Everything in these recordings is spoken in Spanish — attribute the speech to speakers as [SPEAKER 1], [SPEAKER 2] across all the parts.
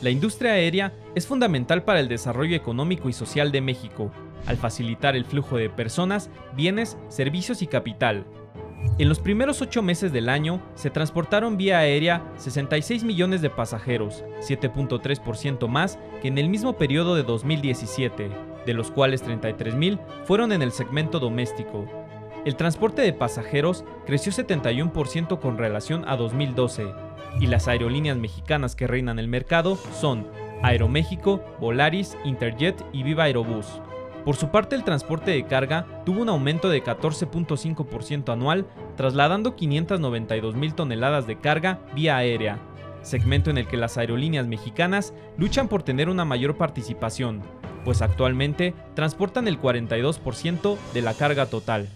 [SPEAKER 1] La industria aérea es fundamental para el desarrollo económico y social de México, al facilitar el flujo de personas, bienes, servicios y capital. En los primeros 8 meses del año, se transportaron vía aérea 66 millones de pasajeros, 7.3% más que en el mismo periodo de 2017, de los cuales 33,000 fueron en el segmento doméstico. El transporte de pasajeros creció 71% con relación a 2012, y las aerolíneas mexicanas que reinan el mercado son Aeroméxico, Volaris, Interjet y Viva Aerobús. Por su parte, el transporte de carga tuvo un aumento de 14.5% anual, trasladando 592,000 toneladas de carga vía aérea, segmento en el que las aerolíneas mexicanas luchan por tener una mayor participación, pues actualmente transportan el 42% de la carga total.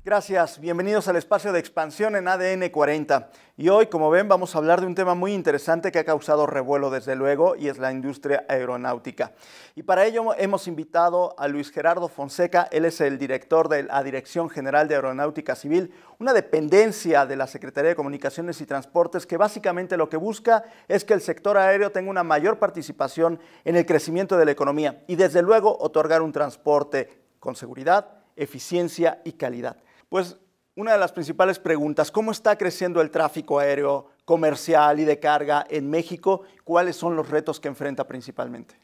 [SPEAKER 2] Gracias, bienvenidos al espacio de expansión en ADN 40. Y hoy, como ven, vamos a hablar de un tema muy interesante que ha causado revuelo desde luego, y es la industria aeronáutica. Y para ello hemos invitado a Luis Gerardo Fonseca. Él es el director de la Dirección General de Aeronáutica Civil, una dependencia de la Secretaría de Comunicaciones y Transportes que básicamente lo que busca es que el sector aéreo tenga una mayor participación en el crecimiento de la economía y desde luego otorgar un transporte con seguridad, eficiencia y calidad. Pues una de las principales preguntas, ¿cómo está creciendo el tráfico aéreo comercial y de carga en México? ¿Cuáles son los retos que enfrenta principalmente?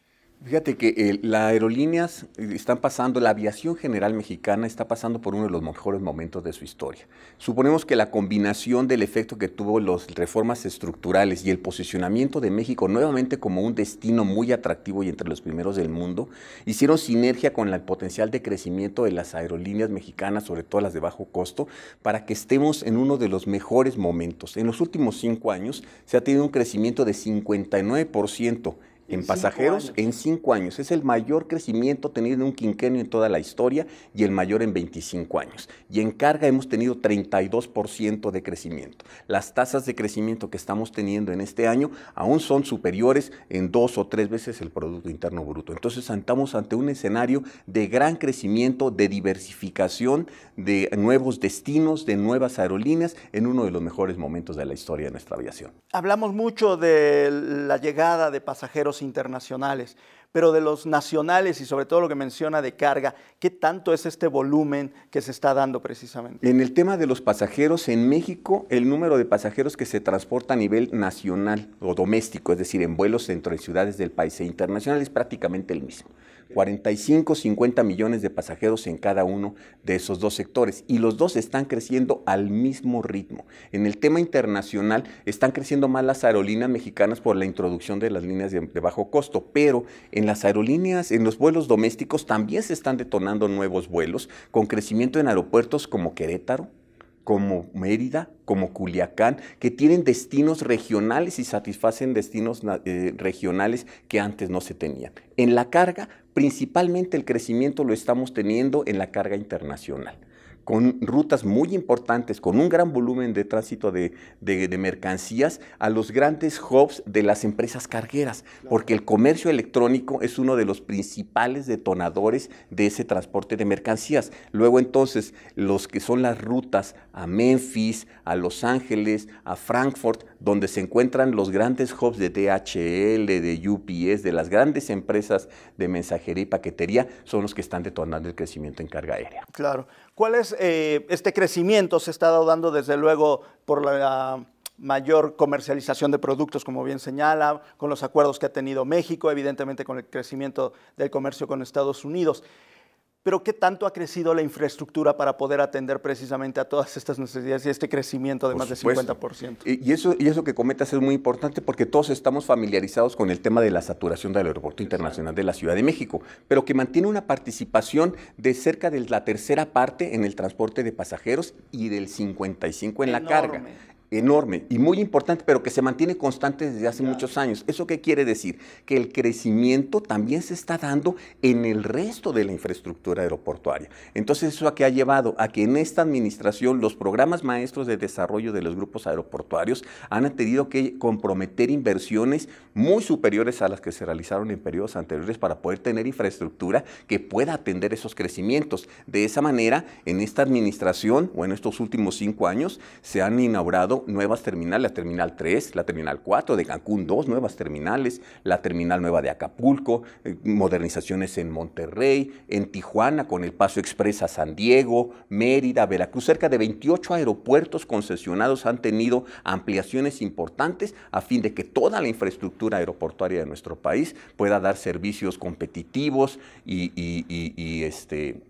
[SPEAKER 3] Fíjate que las aerolíneas están pasando, la aviación general mexicana está pasando por uno de los mejores momentos de su historia. Suponemos que la combinación del efecto que tuvo las reformas estructurales y el posicionamiento de México nuevamente como un destino muy atractivo y entre los primeros del mundo, hicieron sinergia con el potencial de crecimiento de las aerolíneas mexicanas, sobre todo las de bajo costo, para que estemos en uno de los mejores momentos. En los últimos 5 años se ha tenido un crecimiento de 59%. En pasajeros, en 5 años. Es el mayor crecimiento tenido en un quinquenio en toda la historia y el mayor en 25 años. Y en carga hemos tenido 32% de crecimiento. Las tasas de crecimiento que estamos teniendo en este año aún son superiores en 2 o 3 veces el Producto Interno Bruto. Entonces estamos ante un escenario de gran crecimiento, de diversificación, de nuevos destinos, de nuevas aerolíneas, en uno de los mejores momentos de la historia de nuestra aviación.
[SPEAKER 2] Hablamos mucho de la llegada de pasajeros internacionales, pero de los nacionales y sobre todo lo que menciona de carga, ¿qué tanto es este volumen que se está dando precisamente?
[SPEAKER 3] En el tema de los pasajeros, en México el número de pasajeros que se transporta a nivel nacional o doméstico, es decir, en vuelos dentro de ciudades del país e internacional, es prácticamente el mismo. 45, 50 millones de pasajeros en cada uno de esos dos sectores y los dos están creciendo al mismo ritmo. En el tema internacional están creciendo más las aerolíneas mexicanas por la introducción de las líneas de bajo costo, pero en las aerolíneas, en los vuelos domésticos también se están detonando nuevos vuelos con crecimiento en aeropuertos como Querétaro, como Mérida, como Culiacán, que tienen destinos regionales y satisfacen destinos regionales que antes no se tenían. En la carga, principalmente el crecimiento lo estamos teniendo en la carga internacional, con rutas muy importantes, con un gran volumen de tránsito de mercancías a los grandes hubs de las empresas cargueras, porque el comercio electrónico es uno de los principales detonadores de ese transporte de mercancías. Luego entonces, los que son las rutas a Memphis, a Los Ángeles, a Frankfurt, donde se encuentran los grandes hubs de DHL, de UPS, de las grandes empresas de mensajería y paquetería, son los que están detonando el crecimiento en carga aérea.
[SPEAKER 2] Claro. ¿Cuál es este crecimiento? Se está dando desde luego por la mayor comercialización de productos, como bien señala, con los acuerdos que ha tenido México, evidentemente con el crecimiento del comercio con Estados Unidos. Pero ¿qué tanto ha crecido la infraestructura para poder atender precisamente a todas estas necesidades y este crecimiento de más de 50%?
[SPEAKER 3] Y eso que comentas es muy importante porque todos estamos familiarizados con el tema de la saturación del Aeropuerto Internacional de la Ciudad de México, pero que mantiene una participación de cerca de la tercera parte en el transporte de pasajeros y del 55% en la carga. Enorme y muy importante, pero que se mantiene constante desde hace muchos años. ¿Eso qué quiere decir? Que el crecimiento también se está dando en el resto de la infraestructura aeroportuaria. Entonces, ¿eso a qué ha llevado? A que en esta administración los programas maestros de desarrollo de los grupos aeroportuarios han tenido que comprometer inversiones muy superiores a las que se realizaron en periodos anteriores para poder tener infraestructura que pueda atender esos crecimientos. De esa manera, en esta administración o en estos últimos 5 años, se han inaugurado inaugurado nuevas terminales, la Terminal 3, la Terminal 4, de Cancún 2 nuevas terminales, la Terminal Nueva de Acapulco, modernizaciones en Monterrey, en Tijuana con el Paso Express a San Diego, Mérida, Veracruz. Cerca de 28 aeropuertos concesionados han tenido ampliaciones importantes a fin de que toda la infraestructura aeroportuaria de nuestro país pueda dar servicios competitivos y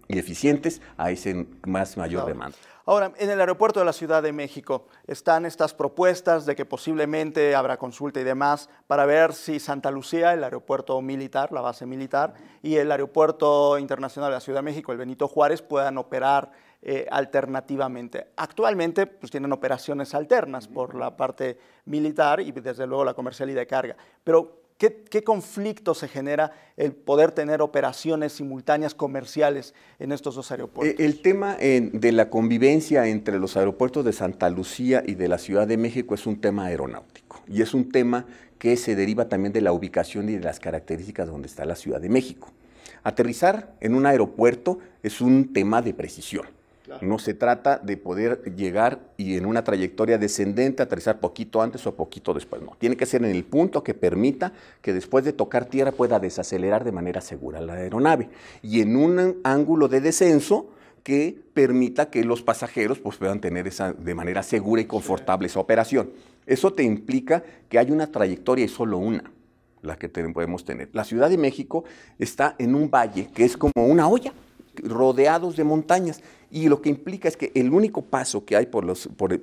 [SPEAKER 3] eficientes a ese mayor demanda.
[SPEAKER 2] Ahora, en el aeropuerto de la Ciudad de México están estas propuestas de que posiblemente habrá consulta y demás para ver si Santa Lucía, el aeropuerto militar, la base militar, y el aeropuerto internacional de la Ciudad de México, el Benito Juárez, puedan operar alternativamente. Actualmente pues tienen operaciones alternas por la parte militar y desde luego la comercial y de carga, pero ¿qué conflicto se genera el poder tener operaciones simultáneas comerciales en estos dos aeropuertos?
[SPEAKER 3] El tema de la convivencia entre los aeropuertos de Santa Lucía y de la Ciudad de México es un tema aeronáutico y es un tema que se deriva también de la ubicación y de las características donde está la Ciudad de México. Aterrizar en un aeropuerto es un tema de precisión. No se trata de poder llegar y en una trayectoria descendente aterrizar poquito antes o poquito después. No, tiene que ser en el punto que permita que después de tocar tierra pueda desacelerar de manera segura la aeronave y en un ángulo de descenso que permita que los pasajeros pues, puedan tener de manera segura y confortable esa operación. Eso te implica que hay una trayectoria y solo una la que podemos tener. La Ciudad de México está en un valle que es como una olla, rodeados de montañas, y lo que implica es que el único paso que hay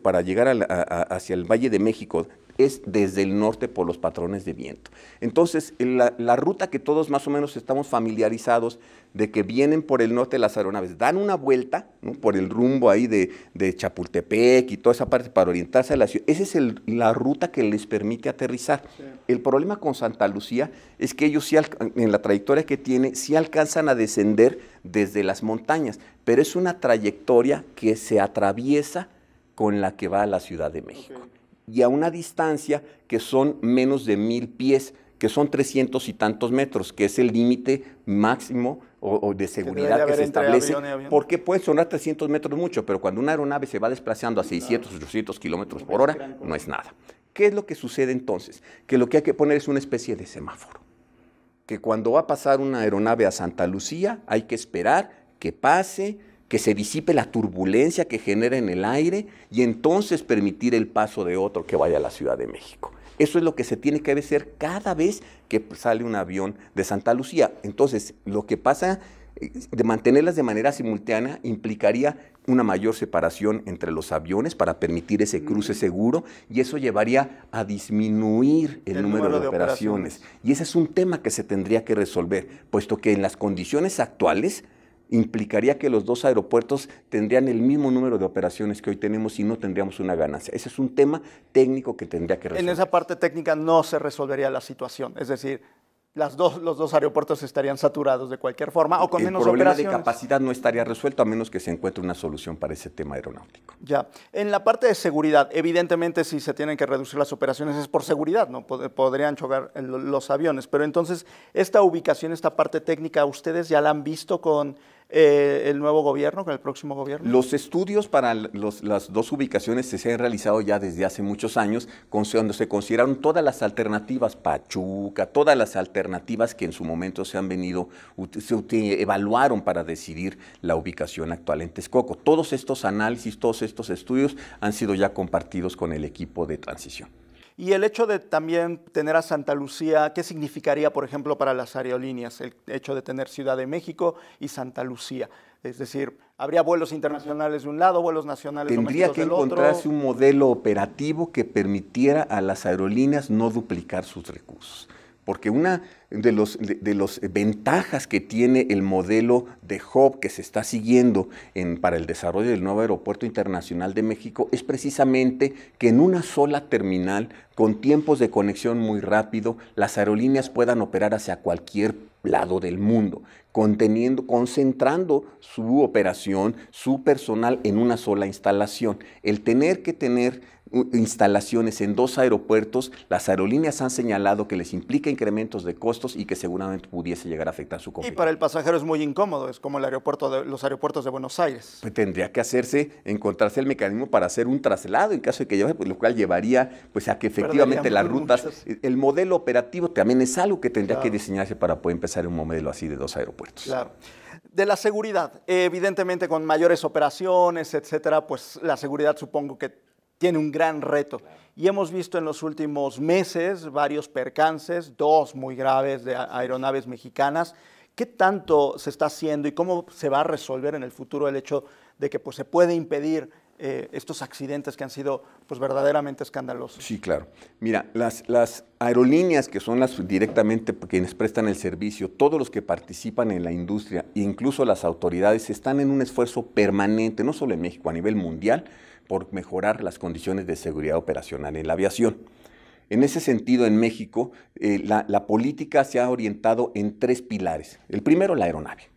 [SPEAKER 3] para llegar hacia el Valle de México es desde el norte por los patrones de viento. Entonces, la ruta que todos más o menos estamos familiarizados de que vienen por el norte las aeronaves, dan una vuelta, ¿no?, por el rumbo ahí de Chapultepec y toda esa parte para orientarse a la ciudad. Esa es la ruta que les permite aterrizar. Sí. El problema con Santa Lucía es que ellos sí, en la trayectoria que tiene, sí alcanzan a descender desde las montañas, pero es una trayectoria que se atraviesa con la que va a la Ciudad de México. Okay. Y a una distancia que son menos de 1000 pies, que son 300 y tantos metros, que es el límite máximo o de seguridad que se establece, porque pueden sonar 300 metros mucho, pero cuando una aeronave se va desplazando a 600, 800 kilómetros por hora, no es nada. ¿Qué es lo que sucede entonces? Que lo que hay que poner es una especie de semáforo, que cuando va a pasar una aeronave a Santa Lucía, hay que esperar que pase, que se disipe la turbulencia que genera en el aire y entonces permitir el paso de otro que vaya a la Ciudad de México. Eso es lo que se tiene que hacer cada vez que sale un avión de Santa Lucía. Entonces, lo que pasa, de mantenerlas de manera simultánea, implicaría una mayor separación entre los aviones para permitir ese cruce seguro y eso llevaría a disminuir el número de operaciones. Y ese es un tema que se tendría que resolver, puesto que en las condiciones actuales implicaría que los dos aeropuertos tendrían el mismo número de operaciones que hoy tenemos y no tendríamos una ganancia. Ese es un tema técnico que tendría que resolver.
[SPEAKER 2] En esa parte técnica no se resolvería la situación, es decir, los dos aeropuertos estarían saturados de cualquier forma o con menos operaciones.
[SPEAKER 3] El problema de capacidad no estaría resuelto a menos que se encuentre una solución para ese tema aeronáutico.
[SPEAKER 2] Ya. En la parte de seguridad, evidentemente si se tienen que reducir las operaciones es por seguridad, ¿no? Podrían chocar los aviones, pero entonces esta ubicación, esta parte técnica, ¿ustedes ya la han visto con el nuevo gobierno, con el próximo gobierno?
[SPEAKER 3] Los estudios para las dos ubicaciones se han realizado ya desde hace muchos años, cuando se consideraron todas las alternativas, Pachuca, todas las alternativas que en su momento se evaluaron para decidir la ubicación actual en Texcoco. Todos estos análisis, todos estos estudios han sido ya compartidos con el equipo de transición.
[SPEAKER 2] Y el hecho de también tener a Santa Lucía, ¿qué significaría, por ejemplo, para las aerolíneas? El hecho de tener Ciudad de México y Santa Lucía. Es decir, ¿habría vuelos internacionales de un lado, vuelos nacionales domésticos del otro?
[SPEAKER 3] Tendría que encontrarse un modelo operativo que permitiera a las aerolíneas no duplicar sus recursos. Porque una de las ventajas que tiene el modelo de hub que se está siguiendo para el desarrollo del nuevo Aeropuerto Internacional de México es precisamente que en una sola terminal, con tiempos de conexión muy rápido, las aerolíneas puedan operar hacia cualquier lado del mundo, concentrando su operación, su personal en una sola instalación. El tener que tener instalaciones en 2 aeropuertos, las aerolíneas han señalado que les implica incrementos de costos y que seguramente pudiese llegar a afectar su
[SPEAKER 2] Y
[SPEAKER 3] competitividad.
[SPEAKER 2] para el pasajero es muy incómodo, es como los aeropuertos de Buenos Aires.
[SPEAKER 3] Pues tendría que encontrarse el mecanismo para hacer un traslado en caso de que lleve, pues, lo cual llevaría pues, a que efectivamente las rutas, el modelo operativo también es algo que tendría que diseñarse para poder empezar un modelo así de 2 aeropuertos.
[SPEAKER 2] Claro. De la seguridad, evidentemente con mayores operaciones, etcétera, pues la seguridad supongo que tiene un gran reto. Y hemos visto en los últimos meses varios percances, 2 muy graves de aeronaves mexicanas. ¿Qué tanto se está haciendo y cómo se va a resolver en el futuro el hecho de que pues, se puede impedir estos accidentes que han sido pues, verdaderamente escandalosos?
[SPEAKER 3] Sí, claro. Mira, las aerolíneas que son las directamente quienes prestan el servicio, todos los que participan en la industria e incluso las autoridades están en un esfuerzo permanente, no solo en México, a nivel mundial, por mejorar las condiciones de seguridad operacional en la aviación. En ese sentido, en México, la política se ha orientado en 3 pilares. El primero, la aeronave.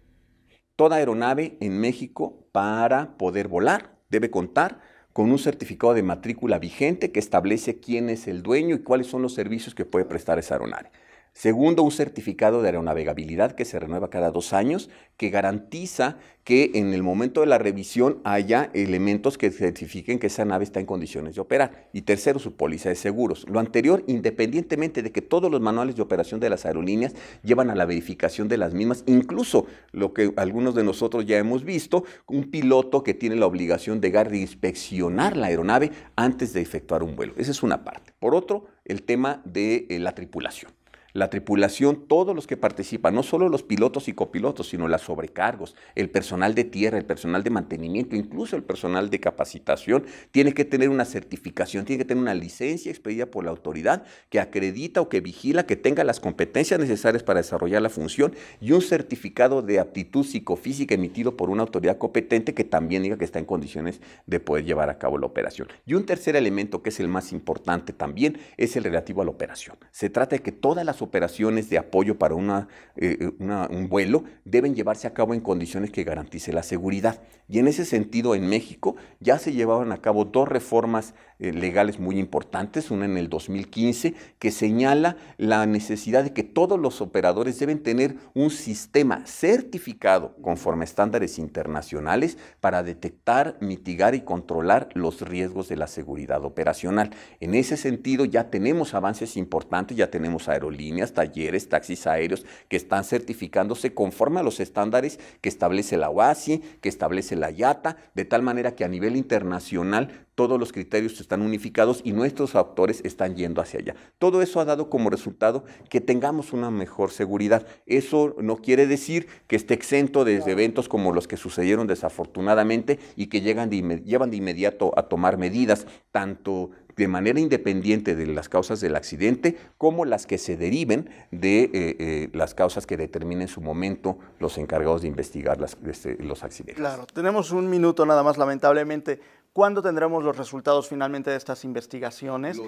[SPEAKER 3] Toda aeronave en México, para poder volar, debe contar con un certificado de matrícula vigente que establece quién es el dueño y cuáles son los servicios que puede prestar esa aeronave. Segundo, un certificado de aeronavegabilidad que se renueva cada 2 años, que garantiza que en el momento de la revisión haya elementos que certifiquen que esa nave está en condiciones de operar. Y tercero, su póliza de seguros. Lo anterior, independientemente de que todos los manuales de operación de las aerolíneas llevan a la verificación de las mismas, incluso lo que algunos de nosotros ya hemos visto, un piloto que tiene la obligación de inspeccionar la aeronave antes de efectuar un vuelo. Esa es una parte. Por otro, el tema de la tripulación. La tripulación, todos los que participan, no solo los pilotos y copilotos, sino las sobrecargos, el personal de tierra, el personal de mantenimiento, incluso el personal de capacitación, tiene que tener una certificación, tiene que tener una licencia expedida por la autoridad que acredita o que vigila que tenga las competencias necesarias para desarrollar la función y un certificado de aptitud psicofísica emitido por una autoridad competente que también diga que está en condiciones de poder llevar a cabo la operación. Y un tercer elemento, que es el más importante también, es el relativo a la operación. Se trata de que todas las operaciones de apoyo para un vuelo deben llevarse a cabo en condiciones que garantice la seguridad. Y en ese sentido, en México ya se llevaron a cabo 2 reformas legales muy importantes, una en el 2015 que señala la necesidad de que todos los operadores deben tener un sistema certificado conforme a estándares internacionales para detectar, mitigar y controlar los riesgos de la seguridad operacional. En ese sentido ya tenemos avances importantes, ya tenemos aerolíneas, talleres, taxis aéreos que están certificándose conforme a los estándares que establece la OASI, que establece la IATA, de tal manera que a nivel internacional todos los criterios están unificados y nuestros actores están yendo hacia allá. Todo eso ha dado como resultado que tengamos una mejor seguridad. Eso no quiere decir que esté exento de eventos como los que sucedieron desafortunadamente y que llevan de inmediato a tomar medidas, tanto de manera independiente de las causas del accidente, como las que se deriven de las causas que determinen en su momento los encargados de investigar los accidentes.
[SPEAKER 2] Claro, tenemos un minuto nada más, lamentablemente. ¿Cuándo tendremos los resultados finalmente de estas investigaciones?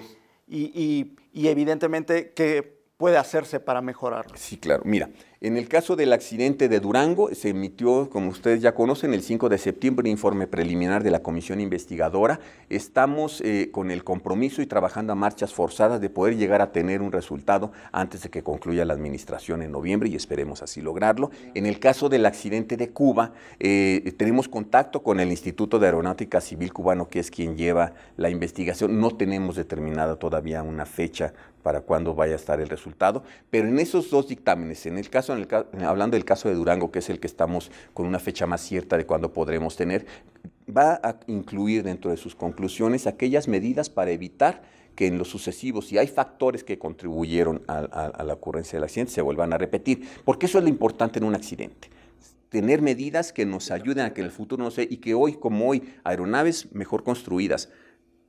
[SPEAKER 2] Y evidentemente, ¿qué puede hacerse para mejorarlo?
[SPEAKER 3] Sí, claro. Mira, en el caso del accidente de Durango, se emitió, como ustedes ya conocen, el 5 de septiembre, un informe preliminar de la comisión investigadora. Estamos con el compromiso y trabajando a marchas forzadas de poder llegar a tener un resultado antes de que concluya la administración en noviembre y esperemos así lograrlo. En el caso del accidente de Cuba, tenemos contacto con el Instituto de Aeronáutica Civil cubano, que es quien lleva la investigación. No tenemos determinada todavía una fecha para cuándo vaya a estar el resultado, pero en esos 2 dictámenes, hablando del caso de Durango, que es el que estamos con una fecha más cierta de cuándo podremos tener, va a incluir dentro de sus conclusiones aquellas medidas para evitar que en los sucesivos, si hay factores que contribuyeron a la ocurrencia del accidente, se vuelvan a repetir, porque eso es lo importante en un accidente. Tener medidas que nos ayuden a que en el futuro no sea, y que hoy, como hoy, aeronaves mejor construidas,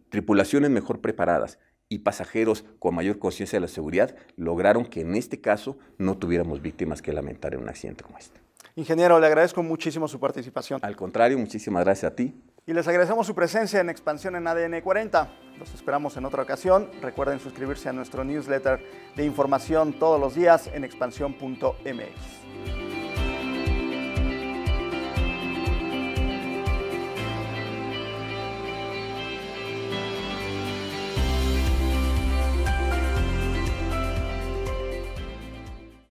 [SPEAKER 3] tripulaciones mejor preparadas, y pasajeros con mayor conciencia de la seguridad lograron que en este caso no tuviéramos víctimas que lamentar en un accidente como este.
[SPEAKER 2] Ingeniero, le agradezco muchísimo su participación.
[SPEAKER 3] Al contrario, muchísimas gracias a ti.
[SPEAKER 2] Y les agradecemos su presencia en Expansión en ADN 40. Los esperamos en otra ocasión. Recuerden suscribirse a nuestro newsletter de información todos los días en expansión.mx.